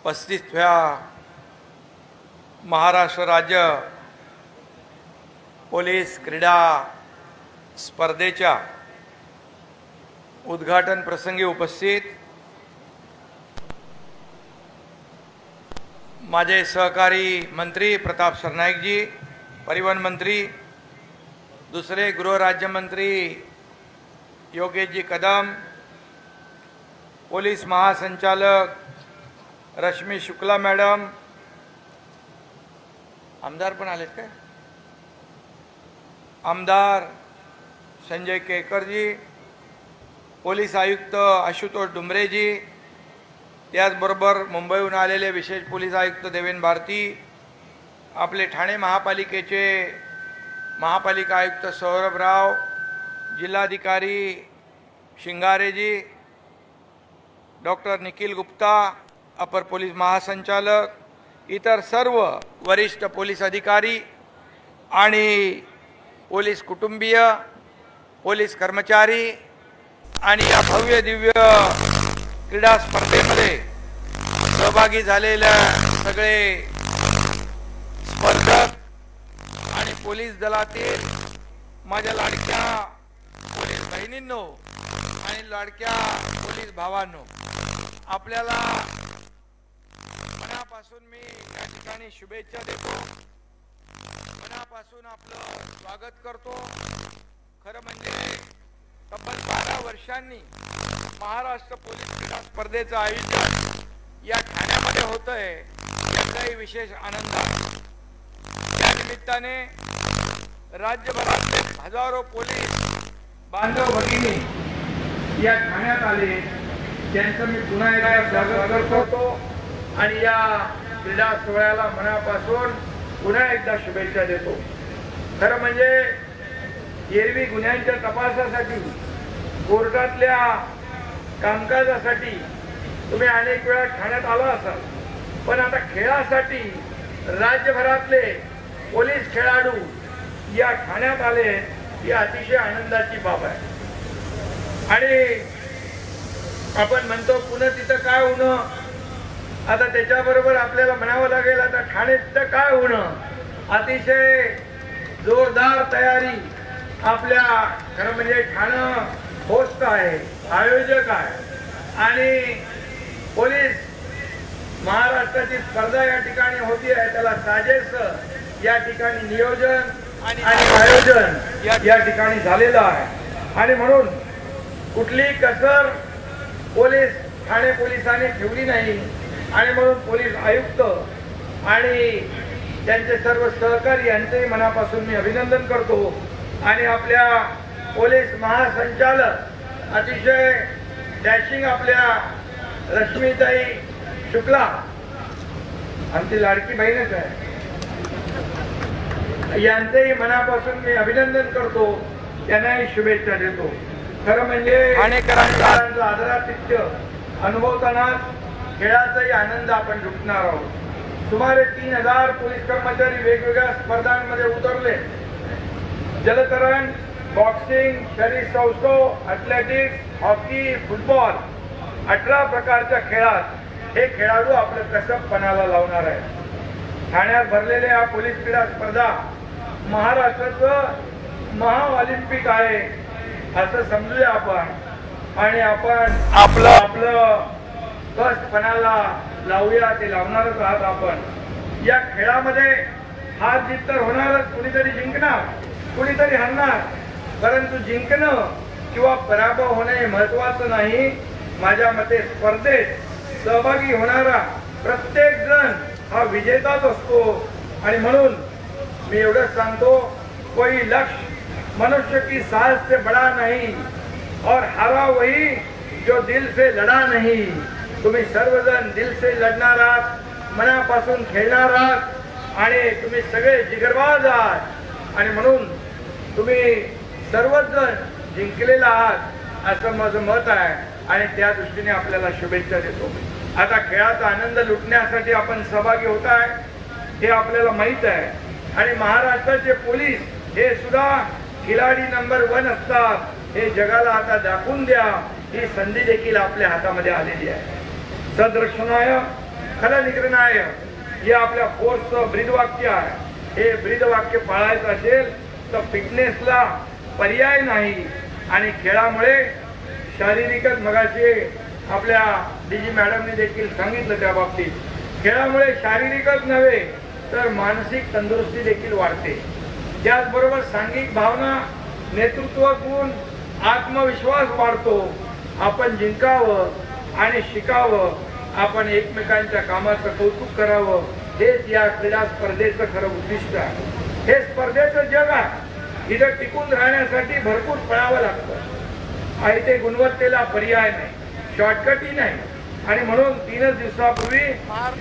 35व्या महाराष्ट्र राज्य पोलीस क्रीडा स्पर्धेच्या उद्घाटन प्रसंगी उपस्थित माझे सहकारी मंत्री प्रताप सरनाईकजी, परिवहन मंत्री, दुसरे गृह राज्यमंत्री योगेशजी कदम, पोलीस महासंचालक रश्मी शुक्ला मॅडम, आमदार पण आलेत काय, आमदार संजय केकरजी, पोलीस आयुक्त आशुतोष डुमरेजी, त्याचबरोबर मुंबईहून आलेले विशेष पोलीस आयुक्त देवेंद्र भारती, आपले ठाणे महापालिकेचे महापालिका आयुक्त सौरभराव, जिल्हाधिकारी शिंगारेजी, डॉक्टर निखिल गुप्ता, अपर पोलीस महासंचालक, इतर सर्व वरिष्ठ पोलीस अधिकारी आणि पोलीस कुटुंबीय, पोलीस कर्मचारी आणि या भव्य दिव्य क्रीडा स्पर्धेमध्ये सहभागी झालेल्या सगळे स्पर्धक आणि पोलीस दलातील माझ्या लाडक्या पोलीस बहिणींनो आणि लाडक्या पोलीस भावांनो, आपल्याला मनापासून मी या ठिकाणी शुभेच्छा देतो, मनापासून आपलं स्वागत करतो। खरं म्हणजे तब्बल 12 वर्षांनी महाराष्ट्र पोलीस क्रीडा स्पर्धेचं आयोजन या ठाण्यामध्ये होतंय, याचाही विशेष आनंद आहे। या निमित्ताने राज्यभरातले हजारो पोलीस बांधव भगिनी या ठाण्यात आले, त्यांचं मी पुन्हा एकदा स्वागत करतो आणि या क्रीडा सोहळ्याला मनापासून पुन्हा एकदा शुभेच्छा देतो। खरं म्हणजे एरवी गुन्ह्यांच्या तपासासाठी, कोर्टातल्या कामकाजासाठी तुम्ही अनेक वेळा ठाण्यात आला असाल, पण आता खेळासाठी राज्यभरातले पोलीस खेळाडू या ठाण्यात आले, ही अतिशय आनंदाची बाब आहे। आणि आपण म्हणतो पुन्हा तिथं काय होणं, आता त्याच्याबरोबर आपल्याला म्हणावं लागेल आता ठाणे तिथं काय होणं, अतिशय जोरदार तयारी आपल्या खरं म्हणजे ठाणं होस्ट आहे, आयोजक आहे आणि पोलीस महाराष्ट्राची स्पर्धा या ठिकाणी होती आहे, त्याला साजेस या ठिकाणी नियोजन आणि आयोजन या ठिकाणी झालेलं आहे। आणि म्हणून कुठली कसर पोलीस ठाणे पोलिसांनी ठेवली नाही आणि म्हणून पोलीस आयुक्त आणि त्यांचे सर्व सहकारी यांचेही मनापासून मी अभिनंदन करतो। आणि आपल्या पोलीस महासंचालक अतिशय डॅशिंग आपल्या रश्मीताई शुक्ला, आमची लाडकी बहीणच आहे, यांचेही मनापासून मी अभिनंदन करतो, त्यांनाही शुभेच्छा देतो। खरं म्हणजे ठाणेकरांचा आदरातिथ्य अनुभवताना खेळाचाही आनंद आपण लुटणार आहोत। सुमारे 3000 पोलीस कर्मचारी वेगवेगळ्या स्पर्धांमध्ये उतरले, जलतरण, बॉक्सिंग, शरीर सौष्ठव, ॲथलेटिक्स, हॉकी, फुटबॉल, 18 प्रकारच्या खेळात हे खेळाडू आपलं कसब पणाला लावणार आहे। ठाण्यात भरलेल्या या पोलीस क्रीडा स्पर्धा महाराष्ट्राचं महाऑलिम्पिक आहे असं समजूया आपण आणि आपण आपलं कष्टपणाला लावूया, ते लावणारच आहात आपण। या खेळामध्ये हार जीत तर होणारच, कुणीतरी जिंकणार कुणीतरी हरणार, परंतु जिंकणं किंवा पराभव होणे महत्वाचं नाही। माझ्या मते स्पर्धेत सहभागी होणारा प्रत्येक जण हा विजेताच असतो आणि म्हणून मी एवढंच सांगतो, कोई लक्ष्य मनुष्य की साहस से बड़ा नहीं और हारा वही जो दिल से लढा नहीं। तुम्ही सर्वजण दिल से लढणार आहात, मनापासून खेळणार आहात आणि तुम्ही सगळे जिगरबाज आहात आणि म्हणून तुम्ही सर्वच जण जिंकलेला आहात असं माझं मत आहे आणि त्या दृष्टीने आपल्याला शुभेच्छा देतो। आता खेळाचा आनंद लुटण्यासाठी आपण सहभागी होत आहे हे आपल्याला माहित आहे आणि महाराष्ट्राचे पोलीस हे सुद्धा खिलाडी नंबर 1 असतात, हे जगाला आता दाखवून द्या, ही संधी देखील आपल्या हातामध्ये आलेली आहे। सदरक्षणाय खलनिग्रहाय हे आपल्या फोर्सचं ब्रीदवाक्य आहे. हे ब्रीदवाक्य पाळायचं असेल तर फिटनेसला पर्याय नाही. आणि खेळामुळे शारीरिकच, मगाशी आपल्या डीजी मॅडमने देखील सांगितलं त्या बाबतीत, खेळामुळे शारीरिकच नव्हे तर मानसिक तंदुरुस्ती देखील वाढते. त्याचबरोबर सांघिक भावना, नेतृत्व गुण, आत्मविश्वास वाढतो. आपण जिंकावं आणि शिकावं, आपण एकमेकांच्या कामाचं कौतुक करावं, हेच या क्रीडा स्पर्धेचं खरं उद्दिष्ट आहे. हे स्पर्धेचं जग आहे. इथं टिकून राहण्यासाठी भरपूर पळावं लागतं आणि ते गुणवत्तेला पर्याय नाही, शॉर्टकटही नाही. आणि म्हणून 3 दिवसापूर्वी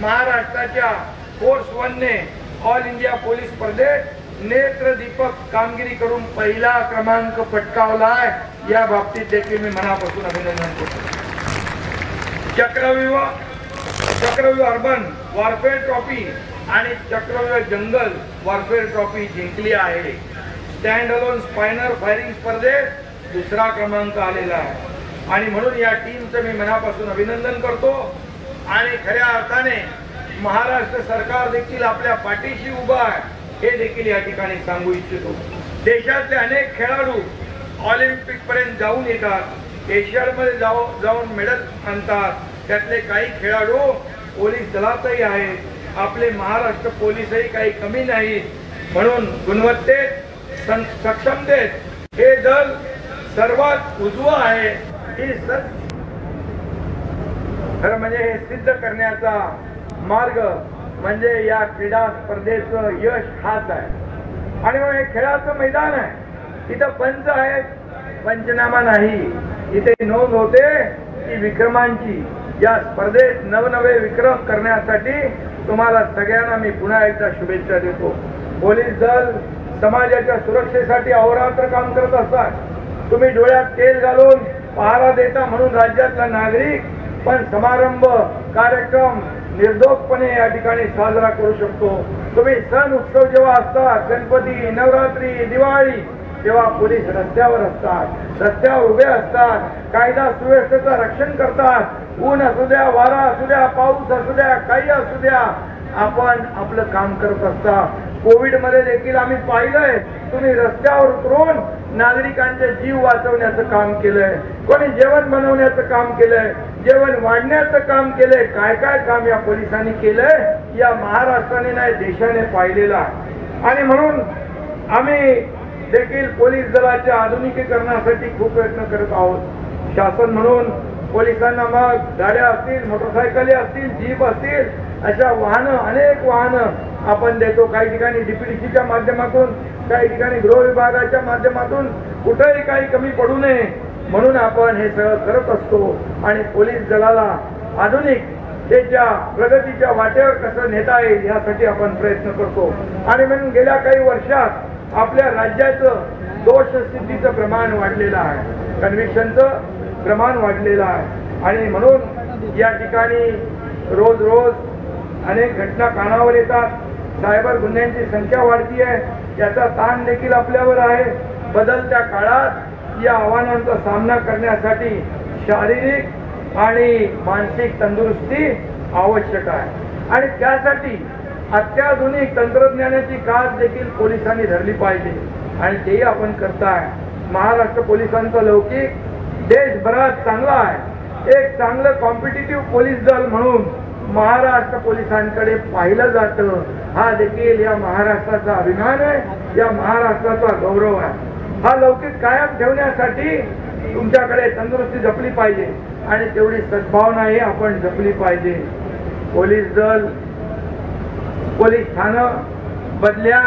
महाराष्ट्राच्या फोर्स 1ने ऑल इंडिया पोलीस स्पर्धेत नेत्रदीपक कामगिरी करून पहिला क्रमांक पटकावलाय. या बाबतीत देखील मी मनापासून अभिनंदन करतो. चक्रव्यूह अर्बन वॉरफेअर ट्रॉफी आणि चक्रव्यूह जंगल वॉरफेअर ट्रॉफी जिंकली आहे. स्टँड अलोन स्पायनर फायरिंग स्पर्धेत 2रा क्रमांक आलेला आहे. आणि म्हणून या टीमचं मी मनापासून अभिनंदन करतो. आणि खऱ्या अर्थाने महाराष्ट्र सरकार देखील आपल्या पाठीशी उभं आहे, हे देखील या ठिकाणी सांगू इच्छितो. देशातले अनेक खेळाडू ऑलिम्पिक पर्यंत जाऊन येतात, एशियाडमध्ये जाऊन मेडल आणतात. त्यातले काही खेळाडू पोलीस दलातही आहेत. आपले महाराष्ट्र पोलीसही काही कमी नाहीत. म्हणून गुणवत्तेत, सक्षमतेत हे दल सर्वात उजवं आहे. ही खरं म्हणजे हे सिद्ध करण्याचा मार्ग म्हणजे या क्रीडा स्पर्धेचं यश हाच आहे. आणि मग हे खेळाचं मैदान आहे. इथं पंच आहेत, पंचनामा नाही. इथे नोंद होते की विक्रमांची. या स्पर्धेत नवनवे विक्रम करण्यासाठी तुम्हाला सगळ्यांना मी पुन्हा एकदा शुभेच्छा देतो. पोलीस दल समाजाच्या सुरक्षेसाठी अहोरात्र काम करत असतात. तुम्ही डोळ्यात तेल घालून पहारा देता म्हणून राज्यातला नागरिक पण समारंभ, कार्यक्रम निर्दोषपणे या ठिकाणी साजरा करू शकतो. तुम्ही सण उत्सव जेव्हा असतात, गणपती, नवरात्री, दिवाळी, तेव्हा पोलीस रस्त्यावर असतात, रस्त्यावर उभे असतात, कायदा सुव्यवस्थेचं रक्षण करतात. ऊन असू द्या, वारा असू द्या, पाऊस असू द्या, काही असू द्या, आपण आपलं काम करत असता. कोविड मध्ये देखील आम्ही पाहिलंय, तुम्ही रस्त्यावर उतरून नागरिकांचे जीव वाचवण्याचं काम केलंय. कोणी जेवण बनवण्याचं काम केलंय, जेवण वाढण्याचं काम केलंय. काय काय काम या पोलिसांनी केलंय या महाराष्ट्राने नाही देशाने पाहिलेलं आहे. आणि म्हणून आम्ही देखील पोलीस दलाच्या आधुनिकीकरणासाठी खूप प्रयत्न करत आहोत. शासन म्हणून पोलिसांना मग गाड्या असतील, मोटरसायकली असतील, जीप असतील, अशा वाहनं, अनेक वाहनं आपण देतो. काही ठिकाणी डीपीडीसीच्या माध्यमातून, काही ठिकाणी गृह विभागाच्या माध्यमातून. कुठेही काही कमी पडू नये म्हणून आपण हे सगळं करत असतो. आणि पोलीस दलाला आधुनिकतेच्या प्रगतीच्या वाटेवर कसं नेता येईल यासाठी आपण प्रयत्न करतो. आणि म्हणून गेल्या काही वर्षात आपल्या राज्याचं दोषसिद्धीचं प्रमाण वाढलेलं आहे, कन्व्हिक्शनचं प्रमाण वाढलेलं आहे. आणि म्हणून या ठिकाणी रोज रोज अनेक घटना कानावर येतात. सायबर गुन्ह्यांची संख्या वाढती आहे, याचा ताण देखील आपल्यावर आहे. बदलत्या काळात या आव्हानांचा सामना करण्यासाठी शारीरिक आणि मानसिक तंदुरुस्ती आवश्यक आहे. आणि त्यासाठी अत्याधुनिक तंत्रज्ञानाची कास देखील पोलिसांनी धरली पाहिजे आणि तेही आपण करताय. महाराष्ट्र पोलिसांचा लौकिक देशभरात चांगला आहे. एक चांगलं कॉम्पिटिटिव्ह पोलीस दल म्हणून महाराष्ट्र पोलिसांकडे पाहिलं जातं. हा देखील या महाराष्ट्राचा अभिमान आहे, या महाराष्ट्राचा गौरव आहे. हा लौकिक कायम ठेवण्यासाठी तुमच्याकडे तंदुरुस्ती जपली पाहिजे आणि तेवढी सद्भावनाही आपण जपली पाहिजे. पोलीस दल, पोलीस ठाणं, बदल्या,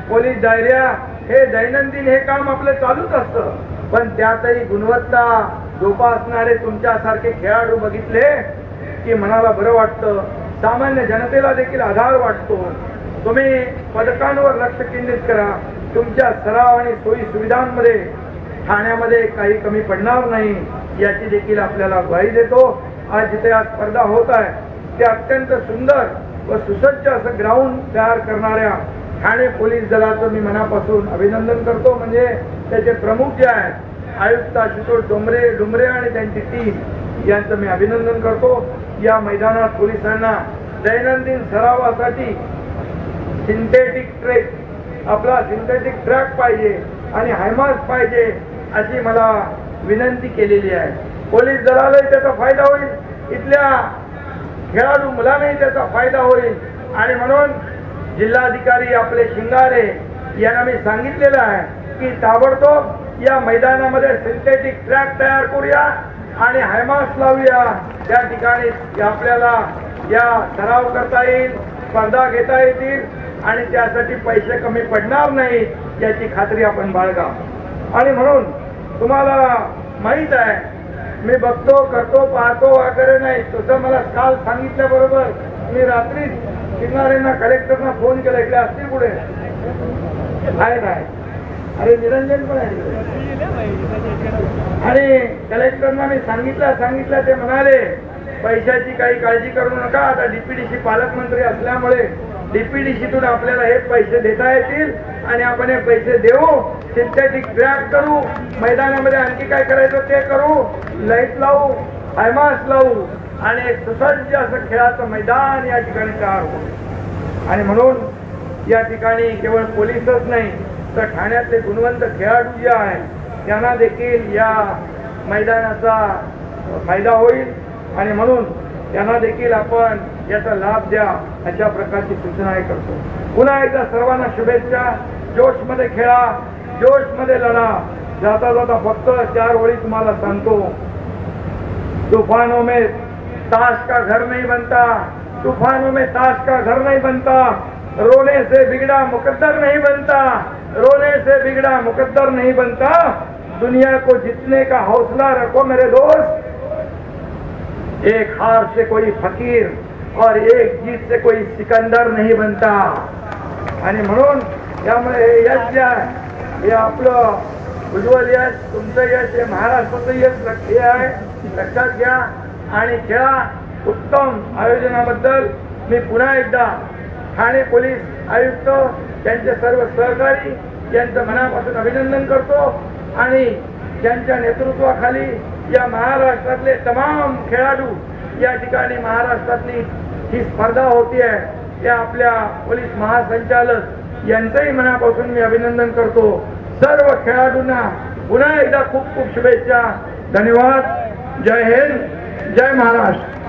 पोलीस डायऱ्या हे दैनंदिन हे काम आपलं चालूच असतं. पण त्यातही गुणवत्ता जोपासणारे तुमच्यासारखे खेळाडू बघितले की मनाला बरं वाटतं. सामान्य जनतेला देखील आधार वाटतो. तुम्ही पदकांवर लक्ष केंद्रित करा. तुमच्या सराव आणि सोयी सुविधांमध्ये ठाण्यामध्ये काही कमी पडणार नाही याची देखील आपल्याला ग्वाही देतो. आज जिथे आज स्पर्धा होत आहे ते अत्यंत सुंदर व सुसज्ज असं ग्राउंड तयार करणाऱ्या ठाणे पोलीस दलाचं मी मनापासून अभिनंदन करतो. म्हणजे त्याचे प्रमुख जे आहेत आयुक्त आशुतोष डुमरे आणि त्यांची टीम यांचं मी अभिनंदन करतो. या मैदानात पोलिसांना दैनंदिन सरावासाठी सिंथेटिक ट्रॅक आपला सिंथेटिक ट्रॅक पाहिजे आणि हायमास पाहिजे अशी मला विनंती केलेली आहे. पोलीस दलालाही त्याचा फायदा होईल, इथल्या खेळाडू मुलांनाही त्याचा फायदा होईल आणि म्हणून जिल्हाधिकारी आपले शिंगारे यांना मी सांगितलेलं आहे की ताबडतोब या मैदानामध्ये सिंथेटिक ट्रॅक तयार करूया आणि हायमास लावूया. त्या ठिकाणी आपल्याला या सराव करता येईल, स्पर्धा घेता येतील आणि त्यासाठी पैसे कमी पडणार नाही याची खात्री आपण बाळगा. आणि म्हणून तुम्हाला माहित आहे, मी बघतो करतो पाहतो वगैरे नाही, तसं मला काल सांगितल्याबरोबर मी रात्री शिंगारेंना कलेक्टरना फोन केला, इकडे असतील पुढे आहे काय, अरे निरंजन पण आहे आणि कलेक्टरना मी सांगितलं ते म्हणाले पैशाची काही काळजी करू नका, आता डीपीडीसी पालकमंत्री असल्यामुळे डीपीडीसीतून आपल्याला हे पैसे देता येतील आणि आपण हे पैसे देऊ, सिंथेटिक ट्रॅक करू, मैदानामध्ये आणखी काय करायचं ते करू, लाईट लावू, हायमास लावू आणि एक सुसज्ज असं खेळाचं मैदान या ठिकाणी तयार होईल. आणि म्हणून या ठिकाणी केवळ पोलीसच नाही तर ठाण्यातले गुणवंत खेळाडू जे आहेत त्यांना देखील या मैदानाचा फायदा होईल आणि म्हणून त्यांना देखील आपण याचा लाभ द्या अशा प्रकारची सूचना करतो. पुन्हा एकदा सर्वांना शुभेच्छा. जोशमध्ये खेळा, जोशमध्ये लढा. जाता जाता फक्त 4 ओळी तुम्हाला सांगतो. तूफानों में ताश का घर नहीं बनता, तूफानों में ताश का घर नहीं बनता, रोने से बिगड़ा मुकद्दर नहीं बनता, रोने से बिगड़ा मुकद्दर नहीं बनता, दुनिया को जीतने का हौसला रखो मेरे दोस्त. एक हार से कोई फकीर और एक जीत से कोई सिकंदर नहीं बनता. आणि म्हणून त्यामुळे हे यश जे आहे हे आपलं उज्ज्वल यश, तुमचं यश, हे महाराष्ट्राचं यश हे आहे, लक्षात घ्या. आणि खेळा उत्तम आयोजनाबद्दल मी पुन्हा एकदा ठाणे पोलीस आयुक्त त्यांचे सर्व सहकारी यांचं मनापासून अभिनंदन करतो आणि त्यांच्या नेतृत्वाखाली या महाराष्ट्रातले तमाम खेळाडू या ठिकाणी महाराष्ट्रातली ही स्पर्धा होती आहे या आपल्या पोलीस महासंचालक यांचंही मनापासून मी अभिनंदन करतो. सर्व खेळाडूंना पुन्हा एकदा खूप खूप शुभेच्छा. धन्यवाद. जय हिंद, जय महाराष्ट्र.